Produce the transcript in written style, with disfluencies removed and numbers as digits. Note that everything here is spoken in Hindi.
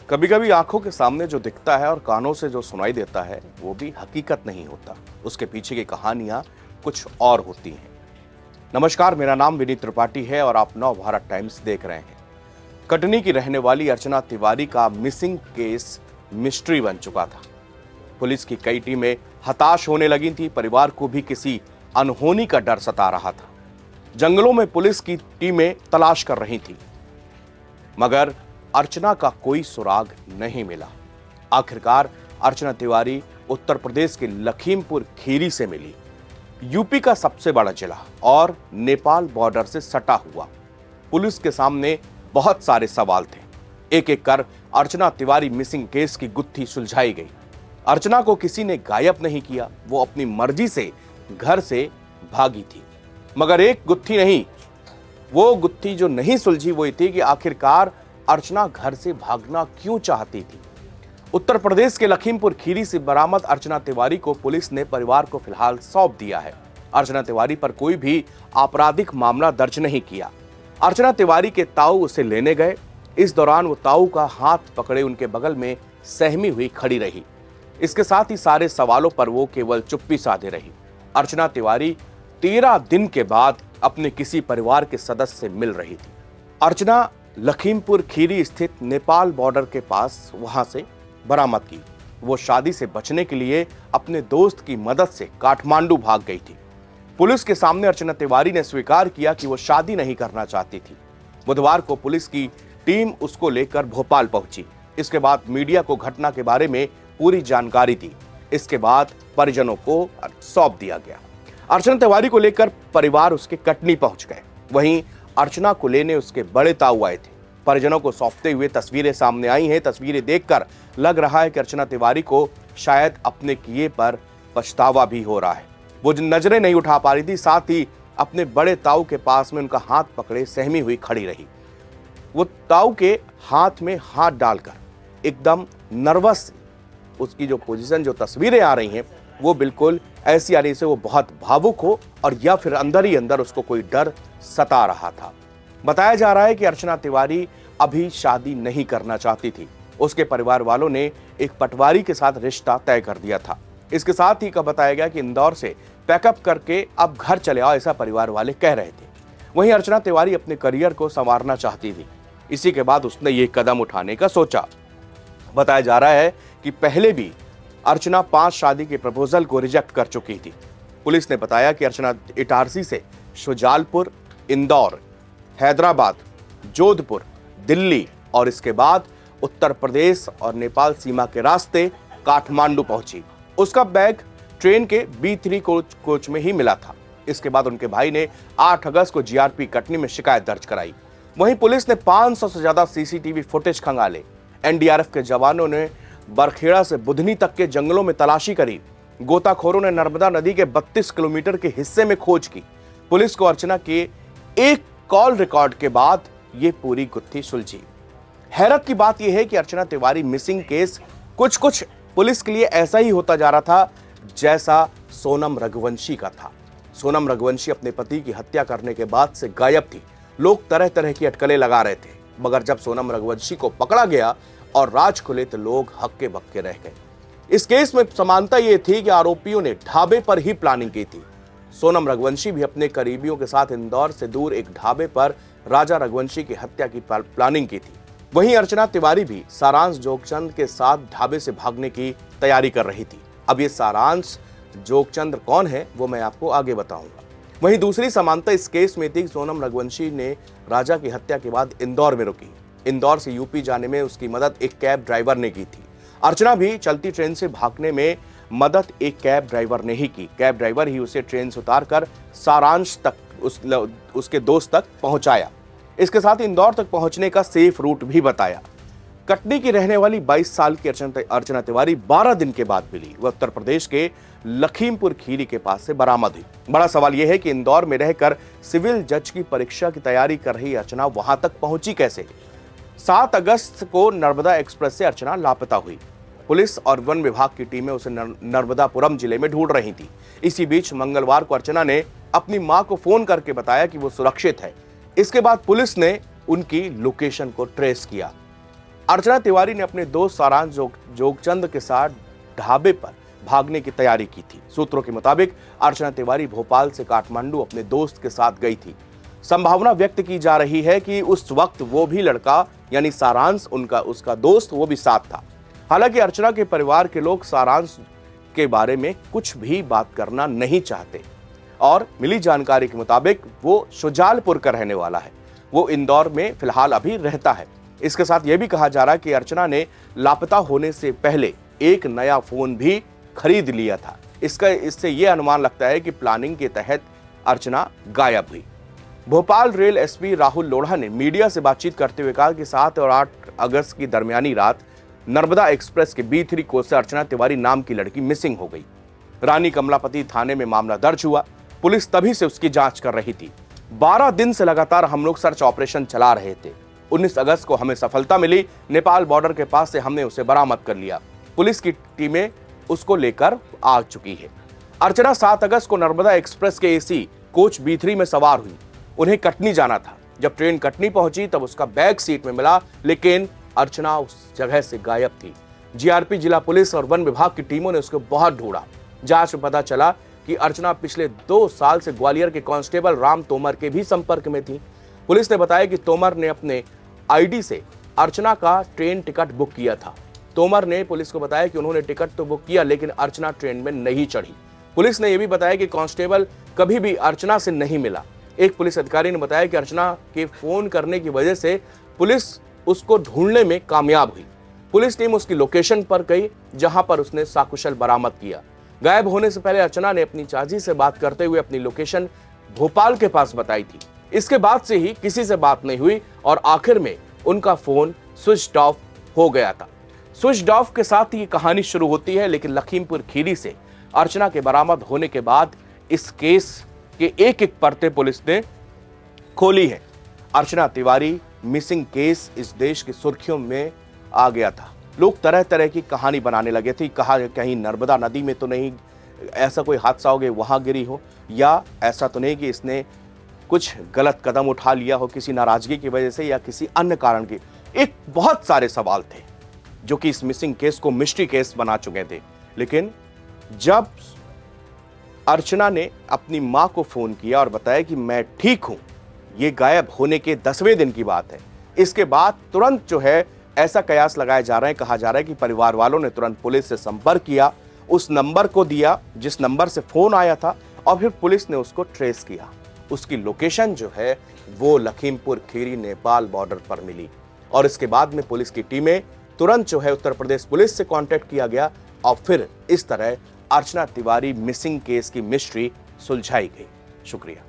कभी कभी आंखों के सामने जो दिखता है और कानों से जो सुनाई देता है वो भी हकीकत नहीं होता। उसके पीछे की कहानियां कुछ और होती हैं। नमस्कार, मेरा नाम विनीत त्रिपाठी है और आप नव भारत टाइम्स देख रहे हैं। कटनी की रहने वाली अर्चना तिवारी का मिसिंग केस मिस्ट्री बन चुका था। पुलिस की कई टीमें हताश होने लगी थी। परिवार को भी किसी अनहोनी का डर सता रहा था। जंगलों में पुलिस की टीमें तलाश कर रही थी, मगर अर्चना का कोई सुराग नहीं मिला। आखिरकार अर्चना तिवारी उत्तर प्रदेश के लखीमपुर खीरी से मिली। यूपी का सबसे बड़ा जिला और नेपाल बॉर्डर से सटा हुआ। पुलिस के सामने बहुत सारे सवाल थे। एक एक कर अर्चना तिवारी मिसिंग केस की गुत्थी सुलझाई गई। अर्चना को किसी ने गायब नहीं किया। वो अपनी मर्जी से घर से भागी थी, मगर एक गुत्थी नहीं, वो गुत्थी जो नहीं सुलझी वो थी कि आखिरकार अर्चना घर से भागना क्यों चाहती थी। उत्तर प्रदेश के लखीमपुर खीरी से बरामद अर्चना तिवारी को पुलिस ने परिवार को फिलहाल सौंप दिया है। अर्चना तिवारी पर कोई भी आपराधिक मामला दर्ज नहीं किया। अर्चना तिवारी के ताऊ उसे लेने गए। इस दौरान वो ताऊ का हाथ पकड़े उनके बगल में सहमी हुई खड़ी रही। इसके साथ ही सारे सवालों पर वो केवल चुप्पी साधे रही। अर्चना तिवारी 13 दिन के बाद अपने किसी परिवार के सदस्य से मिल रही थी। अर्चना लखीमपुर खीरी स्थित नेपाल बॉर्डर के पास वहां से बरामद की। वो शादी से बचने के लिए अपने दोस्त की मदद से काठमांडू भाग गई थी। पुलिस के सामने अर्चना तिवारी ने स्वीकार किया कि वो शादी नहीं करना चाहती थी। बुधवार को पुलिस की टीम उसको लेकर भोपाल पहुंची। इसके बाद मीडिया को घटना के बारे में पूरी जानकारी दी। इसके बाद परिजनों को सौंप दिया गया। अर्चना तिवारी को लेकर परिवार उसके कटनी पहुंच गए। वहीं अर्चना को लेने उसके बड़े ताऊ आए थे। परिजनों को सौंपते हुए तस्वीरें सामने आई हैं। तस्वीरें देखकर लग रहा है कि अर्चना तिवारी को शायद अपने किए पर पछतावा भी हो रहा है। वो नजरें नहीं उठा पा रही थी, साथ ही अपने बड़े ताऊ के पास में उनका हाथ पकड़े सहमी हुई खड़ी रही। वो ताऊ के हाथ में हाथ डालकर एकदम नर्वस, उसकी जो पोजीशन, जो तस्वीरें आ रही हैं वो बिल्कुल ऐसी आ रही से वो बहुत भावुक हो और या फिर अंदर ही अंदर उसको कोई डर सता रहा था। बताया जा रहा है कि अर्चना तिवारी अभी शादी नहीं करना चाहती थी। उसके परिवार वालों ने एक पटवारी के साथ रिश्ता तय कर दिया था। इसके साथ ही बताया गया कि इंदौर से पैकअप करके अब घर चले आओ, ऐसा परिवार वाले कह रहे थे। वहीं अर्चना तिवारी अपने करियर को संवारना चाहती थी। इसी के बाद उसने ये कदम उठाने का सोचा। बताया जा रहा है कि पहले भी अर्चना 5 शादी के प्रपोजल को रिजेक्ट कर चुकी थी। पुलिस ने बताया कि अर्चना इटारसी से शुजालपुर, इंदौर, हैदराबाद, जोधपुर, दिल्ली और इसके बाद उत्तर प्रदेश और नेपाल सीमा के रास्ते काठमांडू पहुंची। उसका बैग ट्रेन के B3 कोच में ही मिला था। इसके बाद उनके भाई ने 8 अगस्त को जीआरपी कटनी में शिकायत दर्ज कराई। वहीं पुलिस ने 500 से ज्यादा सीसीटीवी फुटेज खंगाले। एनडीआरएफ के जवानों ने बरखेड़ा से बुधनी तक के जंगलों में तलाशी करी। गोताखोरों ने नर्मदा नदी के 32 किलोमीटर के हिस्से में खोज की। पुलिस को अर्चना के एक कॉल रिकॉर्ड के बाद यह पूरी गुत्थी सुलझी। हैरत की बात यह है कि अर्चना तिवारी मिसिंग केस कुछ पुलिस के लिए ऐसा ही होता जा रहा था जैसा सोनम रघुवंशी का था। सोनम रघुवंशी अपने पति की हत्या करने के बाद से गायब थी। लोग तरह तरह की अटकलें लगा रहे थे, मगर जब सोनम रघुवंशी को पकड़ा गया और राज खुले तो लोग हक्के बक्के रह गए। इस केस में समानता यह थी कि आरोपियों ने ढाबे पर ही प्लानिंग की थी। सोनम रघुवंशी भी अपने करीबियों के साथ इंदौर से दूर एक ढाबे पर राजा रघुवंशी की हत्या की प्लानिंग की थी। वहीं अर्चना तिवारी भी सारांश जोगचंद के साथ ढाबे से भागने की तैयारी कर रही थी। अब ये सारांश जोगचंद कौन है वो मैं आपको आगे बताऊंगा। वहीं दूसरी समानता इस केस में थी कि सोनम रघुवंशी ने राजा की हत्या के बाद इंदौर में रुकी। इंदौर से यूपी जाने में उसकी मदद एक कैब ड्राइवर ने की थी। अर्चना भी चलती ट्रेन से भागने में मदद एक कैब ड्राइवर ने ही की। कैब ड्राइवर ही उसे ट्रेन से उतारकर सारांश तक उसके दोस्त तक पहुंचाया। इसके साथ इंदौर तक पहुंचने का सेफ रूट भी बताया। कटनी की रहने वाली 22 साल की अर्चना तिवारी 12 दिन के बाद मिली। वह उत्तर प्रदेश के लखीमपुर खीरी के पास से बरामद हुई। बड़ा सवाल यह है कि इंदौर में रहकर सिविल जज की परीक्षा की तैयारी कर रही अर्चना वहां तक पहुंची कैसे। 7 अगस्त को नर्मदा एक्सप्रेस से अर्चना लापता हुई। पुलिस और वन विभाग की टीमें उसे नर्मदापुरम जिले में ढूंढ रही थी। इसी बीच मंगलवार को अर्चना ने अपनी मां को फोन करके बताया कि वो सुरक्षित है। इसके बाद पुलिस ने उनकी लोकेशन को ट्रेस किया। अर्चना तिवारी ने अपने दोस्त सारांश जोगचंद के साथ ढाबे पर भागने की तैयारी की थी। सूत्रों के मुताबिक अर्चना तिवारी भोपाल से काठमांडू अपने दोस्त के साथ गई थी। संभावना व्यक्त की जा रही है कि उस वक्त वो भी लड़का यानी सारांश उसका दोस्त वो भी साथ था। हालांकि अर्चना के परिवार के लोग सारांश के बारे में कुछ भी बात करना नहीं चाहते और मिली जानकारी के मुताबिक वो शुजालपुर का रहने वाला है। वो इंदौर में फिलहाल अभी रहता है। इसके साथ यह भी कहा जा रहा है कि अर्चना ने लापता होने से पहले एक नया फोन भी खरीद लिया था। इससे यह अनुमान लगता है कि प्लानिंग के तहत अर्चना गायब हुई। भोपाल रेल एसपी राहुल लोढ़ा ने मीडिया से बातचीत करते हुए कहा कि 7 और 8 अगस्त की दरमियानी रात नर्मदा एक्सप्रेस के B3 कोच से अर्चना तिवारी नाम की लड़की मिसिंग हो गई। रानी कमलापति थाने में मामला दर्ज हुआ। पुलिस तभी से उसकी जांच कर रही थी। 12 दिन से लगातार हम लोग सर्च ऑपरेशन चला रहे थे। 19 अगस्त को हमें सफलता मिली। नेपाल बॉर्डर के पास से हमने उसे बरामद कर लिया। पुलिस की टीमें उसको लेकर आ चुकी है। अर्चना 7 अगस्त को नर्मदा एक्सप्रेस के AC कोच B3 में सवार हुई। उन्हें कटनी जाना था। जब ट्रेन कटनी पहुंची तब उसका बैग सीट में मिला, लेकिन अर्चना उस जगह से गायब थी। GRP जिला पुलिस और वन विभाग की टीमों ने उसको बहुत ढूंढा। जांच में पता चला कि अर्चना पिछले 2 साल से ग्वालियर के कांस्टेबल राम तोमर के भी संपर्क में थी। पुलिस ने बताया कि तोमर ने अपने ID से अर्चना का ट्रेन टिकट बुक किया था। तोमर ने पुलिस को बताया कि उन्होंने टिकट तो बुक किया, लेकिन अर्चना ट्रेन में नहीं चढ़ी। पुलिस ने यह भी बताया कि कांस्टेबल कभी भी अर्चना से नहीं मिला। एक पुलिस अधिकारी ने बताया कि अर्चना के फोन करने की वजह से पुलिस उसको ढूंढने में कामयाब हुई। पुलिस टीम उसकी लोकेशन पर गई, जहां पर उसने साकुशल बरामद किया। गायब होने से पहले अर्चना ने अपनी चाची से बात करते हुए अपनी लोकेशन भोपाल के पास बताई थी। इसके बाद से ही किसी से बात नहीं हुई और आखिर में उनका फोन स्विच ऑफ हो गया था। स्विच ऑफ के साथ ही कहानी शुरू होती है, लेकिन लखीमपुर खीरी से अर्चना के बरामद होने के बाद इस केस के एक परतें पुलिस ने खोली है। अर्चना तिवारी मिसिंग केस इस देश की सुर्खियों में आ गया था। लोग तरह तरह की कहानी बनाने लगे थे। कहा कहीं नर्मदा नदी में तो नहीं ऐसा कोई हादसा हो गया, वहां गिरी हो, या ऐसा तो नहीं कि इसने कुछ गलत कदम उठा लिया हो किसी नाराजगी की वजह से या किसी अन्य कारण की। एक बहुत सारे सवाल थे जो कि इस मिसिंग केस को मिस्ट्री केस बना चुके थे। लेकिन जब अर्चना ने अपनी मां को फोन किया और बताया कि मैं ठीक हूं, ये गायब होने के 10वें दिन की बात है, इसके बाद तुरंत जो है ऐसा कयास लगाए जा रहे हैं, कहा जा रहा है कि परिवार वालों ने तुरंत पुलिस से संपर्क किया, उस नंबर को दिया जिस नंबर से फोन आया था, और फिर पुलिस ने उसको ट्रेस किया। उसकी लोकेशन जो है वो लखीमपुर खीरी नेपाल बॉर्डर पर मिली और इसके बाद में पुलिस की टीमें तुरंत जो है उत्तर प्रदेश पुलिस से कांटेक्ट किया गया और फिर इस तरह अर्चना तिवारी मिसिंग केस की मिस्ट्री सुलझाई गई। शुक्रिया।